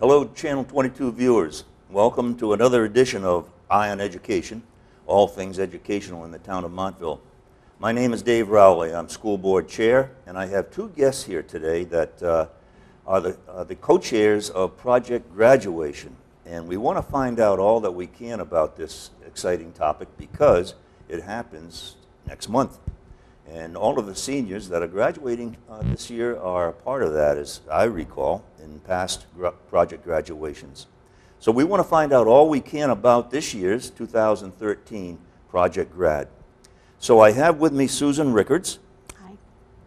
Hello, Channel 22 viewers. Welcome to another edition of Eye on Education, all things educational in the town of Montville. My name is Dave Rowley. I'm school board chair, and I have two guests here today that are the co-chairs of Project Graduation. And we want to find out all that we can about this exciting topic because it happens next month. And all of the seniors that are graduating this year are a part of that, as I recall, in past project graduations. So we want to find out all we can about this year's 2013 Project Grad. So I have with me Susan Rickards. Hi.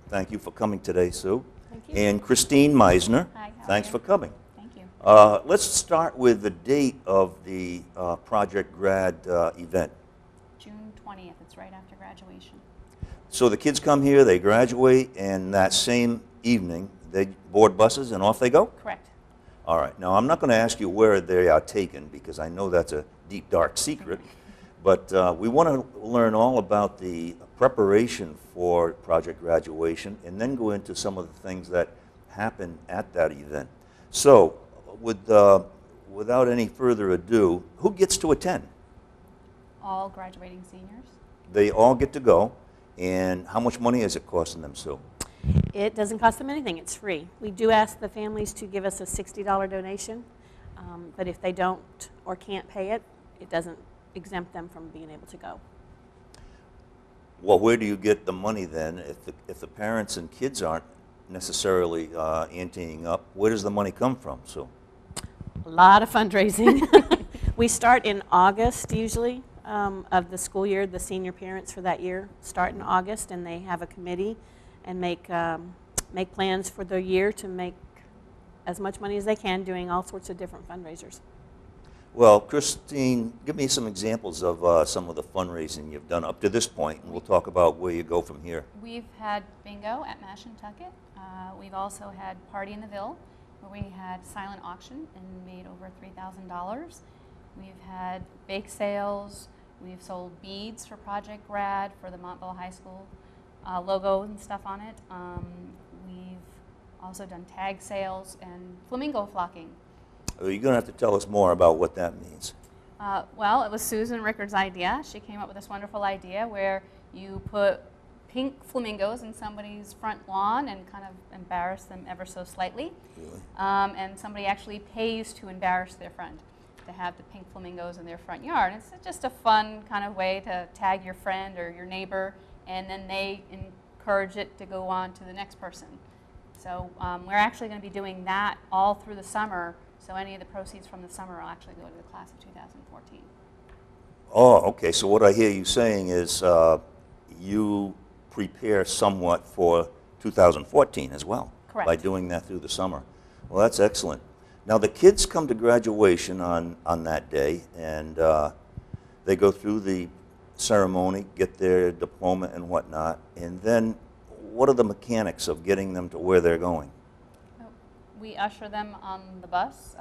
Thank you for coming today, Sue. Thank you. And Christine Meisner. Hi, how are Thanks you? for coming. Thank you. Let's start with the date of the Project Grad event. June 20th, it's right after graduation. So the kids come here, they graduate, and that same evening, they board buses and off they go? Correct. All right. Now, I'm not going to ask you where they are taken because I know that's a deep, dark secret. But we want to learn all about the preparation for Project Graduation and then go into some of the things that happen at that event. So, without any further ado, who gets to attend? All graduating seniors. They all get to go. And how much money is it costing them, Sue? It doesn't cost them anything. It's free. We do ask the families to give us a $60 donation, but if they don't or can't pay it, it doesn't exempt them from being able to go. Well, where do you get the money then if the parents and kids aren't necessarily anteing up? Where does the money come from, Sue? A lot of fundraising. We start in August usually of the school year. The senior parents for that year start in August, and they have a committee and make plans for the year to make as much money as they can doing all sorts of different fundraisers. Well, Christine, give me some examples of some of the fundraising you've done up to this point, and we'll talk about where you go from here. We've had bingo at Mashantucket. We've also had Party in the Ville, where we had silent auction and made over $3,000. We've had bake sales. We've sold beads for Project Grad for the Montville High School logo and stuff on it. We've also done tag sales and flamingo flocking. You're going to have to tell us more about what that means. Well, it was Susan Rickards' idea. She came up with this wonderful idea where you put pink flamingos in somebody's front lawn and kind of embarrass them ever so slightly. Really? And somebody actually pays to embarrass their friend, to have the pink flamingos in their front yard. It's just a fun kind of way to tag your friend or your neighbor, and then they encourage it to go on to the next person. So we're actually going to be doing that all through the summer, so any of the proceeds from the summer will actually go to the class of 2014. Oh, okay. So what I hear you saying is you prepare somewhat for 2014 as well. Correct. By doing that through the summer. Well, that's excellent. Now, the kids come to graduation on that day, and they go through the ceremony, get their diploma and whatnot, and then what are the mechanics of getting them to where they're going? We usher them on the bus.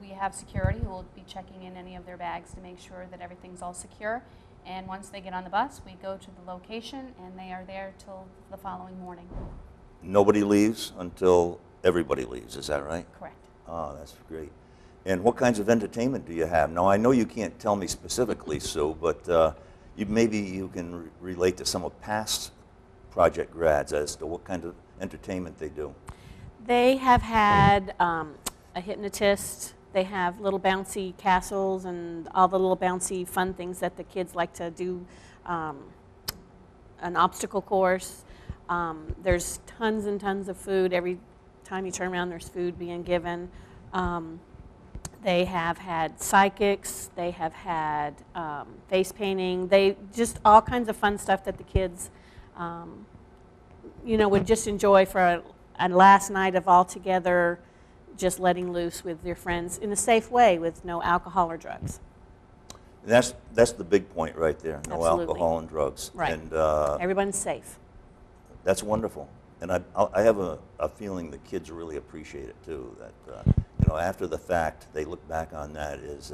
We have security who will be checking in any of their bags to make sure that everything's all secure. And once they get on the bus, we go to the location, and they are there till the following morning. Nobody leaves until everybody leaves, is that right? Correct. Oh, that's great. And what kinds of entertainment do you have? Now, I know you can't tell me specifically, Sue, but maybe you can relate to some of past Project Grads as to what kind of entertainment they do. They have had a hypnotist. They have little bouncy castles and all the little bouncy fun things that the kids like to do, an obstacle course. There's tons and tons of food. Every time you turn around, there's food being given. They have had psychics. They have had face painting. They just all kinds of fun stuff that the kids, would just enjoy for a last night of all together, just letting loose with their friends in a safe way with no alcohol or drugs. That's the big point right there. No Absolutely. alcohol and drugs. Right. And Everyone's safe. that's wonderful. And I have a feeling the kids really appreciate it too. That after the fact, they look back on that as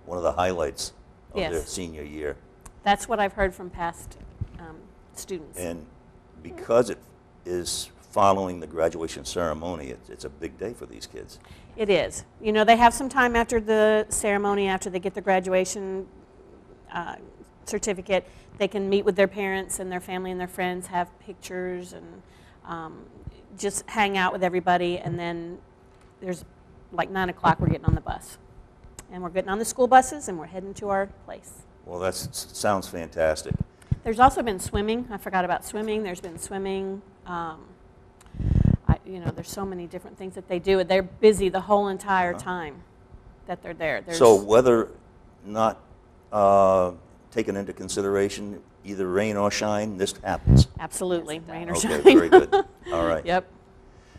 one of the highlights of Yes. their senior year. That's what I've heard from past students. And because it is following the graduation ceremony, it's a big day for these kids. It is. You know, they have some time after the ceremony, after they get their graduation certificate. They can meet with their parents and their family and their friends, have pictures, and just hang out with everybody. And then there's like 9 o'clock, we're getting on the bus. And we're getting on the school buses, and we're heading to our place. Well, that sounds fantastic. There's also been swimming. I forgot about swimming. There's been swimming. You know, there's so many different things that they do. They're busy the whole entire time that they're there. So whether not taken into consideration, either rain or shine, this happens. Absolutely, Yes, it rain or does. shine. Okay, very good. All right. Yep.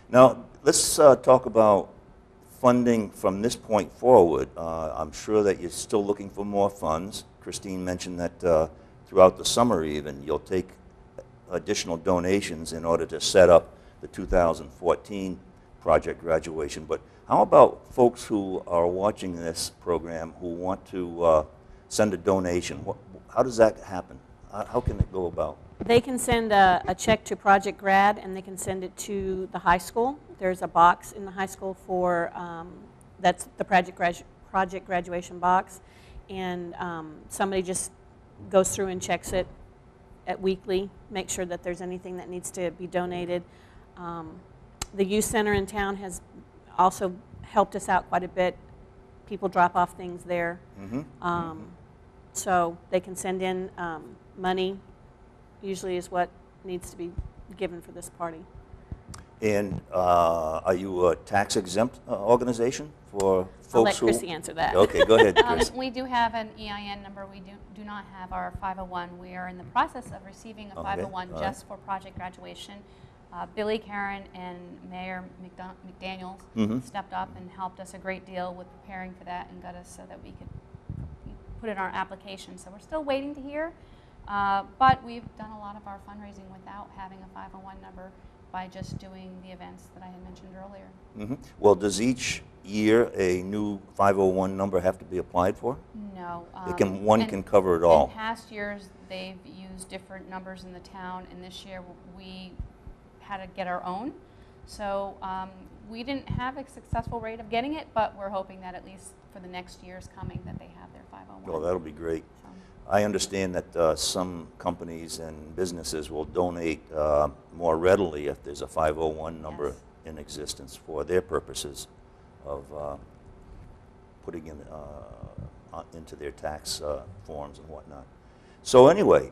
Now, let's talk about funding from this point forward. I'm sure that you're still looking for more funds. Christine mentioned that throughout the summer even, you'll take additional donations in order to set up the 2014 project graduation. But how about folks who are watching this program who want to send a donation? How does that happen? How can it go about? They can send a check to Project Grad, and they can send it to the high school. There's a box in the high school for, that's the project graduation box. And somebody just goes through and checks it at weekly, make sure that there's anything that needs to be donated. The youth center in town has also helped us out quite a bit. People drop off things there. So they can send in money, usually is what needs to be given for this party. And are you a tax exempt organization for folks I'll let who... Chrissy answer that. Okay, go ahead, Chris. We do have an EIN number. We do not have our 501. We are in the process of receiving a Okay, 501 all just for project graduation. Billy, Karen, and Mayor McDaniels stepped up and helped us a great deal with preparing for that and got us so that we could put in our application. So we're still waiting to hear, but we've done a lot of our fundraising without having a 501 number by just doing the events that I had mentioned earlier. Well, does each year a new 501 number have to be applied for? No. One can cover it all. In past years, they've used different numbers in the town, and this year we had to get our own. So we didn't have a successful rate of getting it, but we're hoping that at least for the next years coming that they have their 501. Well, that'll be great. So, I understand that some companies and businesses will donate more readily if there's a 501 number Yes. in existence for their purposes of putting in into their tax forms and whatnot. So anyway,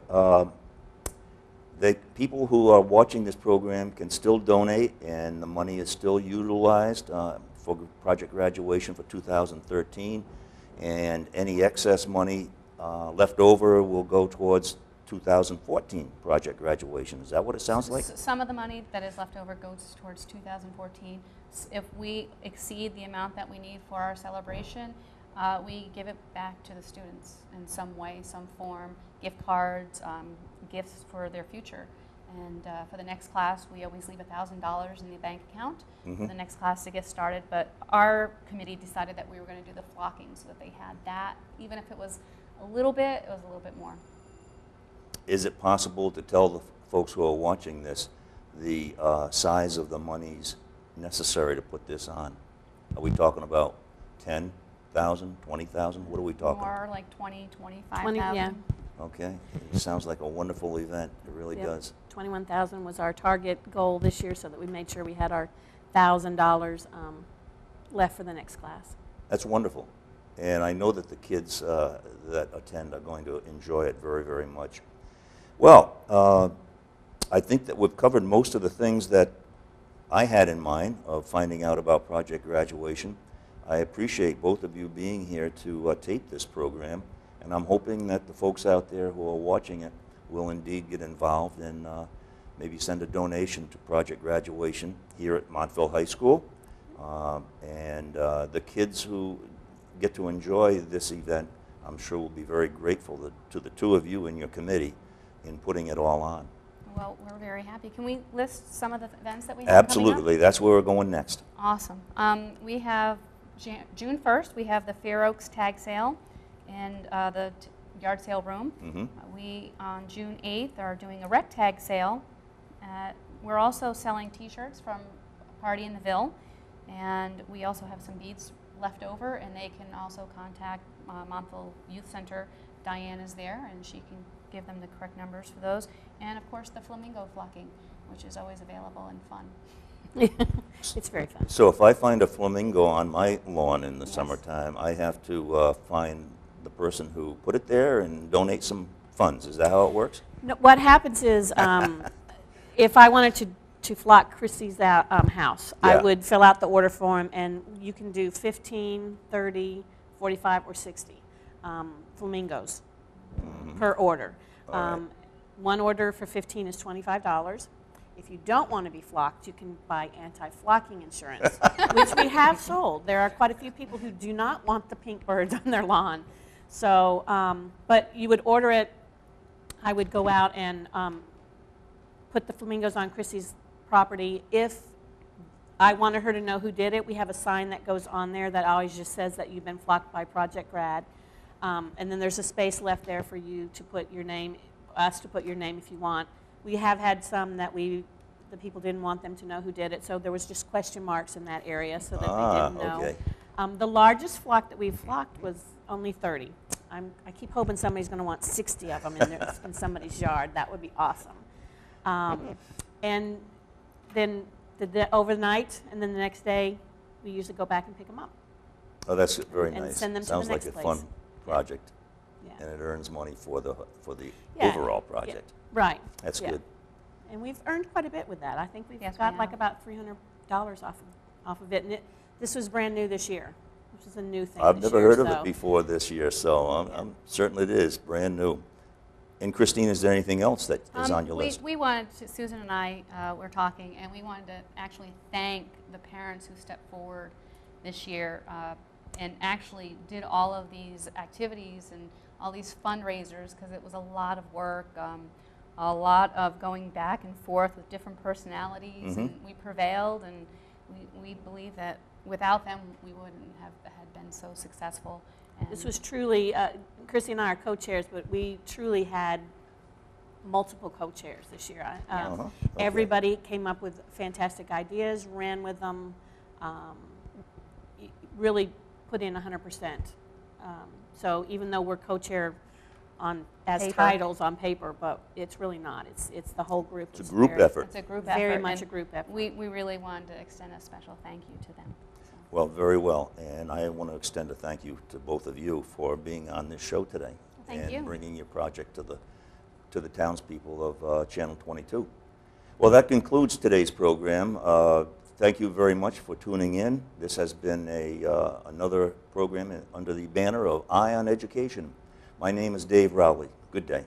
people who are watching this program can still donate, and the money is still utilized for project graduation for 2013, and any excess money left over will go towards 2014 project graduation. Is that what it sounds like? Some of the money that is left over goes towards 2014. If we exceed the amount that we need for our celebration, we give it back to the students in some way, some form, gift cards, gifts for their future. And for the next class, we always leave $1,000 in the bank account for the next class to get started. But our committee decided that we were going to do the flocking so that they had that. Even if it was a little bit, it was a little bit more. Is it possible to tell the folks who are watching this the size of the monies necessary to put this on? Are we talking about 10,000, 20,000? What are we talking? More like 20, 25,000. 20, yeah. Okay, it sounds like a wonderful event. It really Yep. does. 21,000 was our target goal this year, so that we made sure we had our $1,000 left for the next class. That's wonderful. And I know that the kids that attend are going to enjoy it very, very much. Well, I think that we've covered most of the things that I had in mind of finding out about project graduation. I appreciate both of you being here to tape this program, and I'm hoping that the folks out there who are watching it will indeed get involved and maybe send a donation to project graduation here at Montville High School. And the kids who get to enjoy this event, I'm sure will be very grateful to the two of you and your committee in putting it all on. Well, we're very happy. Can we list some of the events that we have coming up? Absolutely. That's where we're going next. Awesome. We have June 1st, we have the Fair Oaks Tag Sale in the yard sale room. We, on June 8th, are doing a rec tag sale at We're also selling T-shirts from Party in the Ville, and we also have some beads left over, and they can also contact Montville Youth Center. Diane is there, and she can give them the correct numbers for those. And of course, the flamingo flocking, which is always available and fun. It's very fun. So if I find a flamingo on my lawn in the Yes. summertime, I have to find the person who put it there and donate some funds. Is that how it works? No, what happens is, if I wanted to flock Chrissy's house, I Yeah. would fill out the order form, and you can do 15, 30, 45, or 60 flamingos per order. All right. One order for 15 is $25. If you don't want to be flocked, you can buy anti-flocking insurance, which we have sold. There are quite a few people who do not want the pink birds on their lawn. So, but you would order it. I would go out and put the flamingos on Chrissy's property. If I wanted her to know who did it, we have a sign that goes on there that always just says that you've been flocked by Project Grad. And then there's a space left there for you to put your name, us to put your name if you want. We have had some that the people didn't want them to know who did it, so there was just question marks in that area so that they didn't know. Okay. The largest flock that we've flocked was only 30. I keep hoping somebody's going to want 60 of them in somebody's yard. That would be awesome. And then overnight, and then the next day, we usually go back and pick them up. Oh, that's very And nice. send them to the Sounds like next a place. fun project, Yeah. and it earns money for the Yeah. overall project. Right. That's Yeah. good. And we've earned quite a bit with that. I think we've Yes, we got like have. about $300 off of it. And this was brand new this year, which is a new thing. I've this never year, heard of so- it before this year, so I'm certainly it is brand new. And Christine, is there anything else that is on your list? We wanted to, Susan and I were talking, and we wanted to actually thank the parents who stepped forward this year and actually did all of these activities and all these fundraisers, because it was a lot of work, a lot of going back and forth with different personalities, and we prevailed, and we believe that without them we wouldn't have had been so successful. And This was truly, Chrissy and I are co-chairs, but we truly had multiple co-chairs this year. Okay. Everybody came up with fantastic ideas, ran with them, really put in 100%. So even though we're co-chair as Paper. titles on paper, but it's really not. It's the whole group. It's a group effort. It's a group Very effort, much and a group effort. We really wanted to extend a special thank you to them. Well, very well. And I want to extend a thank you to both of you for being on this show today. Thank and you. bringing your project to the townspeople of Channel 22. Well, that concludes today's program. Thank you very much for tuning in. This has been another program under the banner of Eye on Education. My name is Dave Rowley. Good day.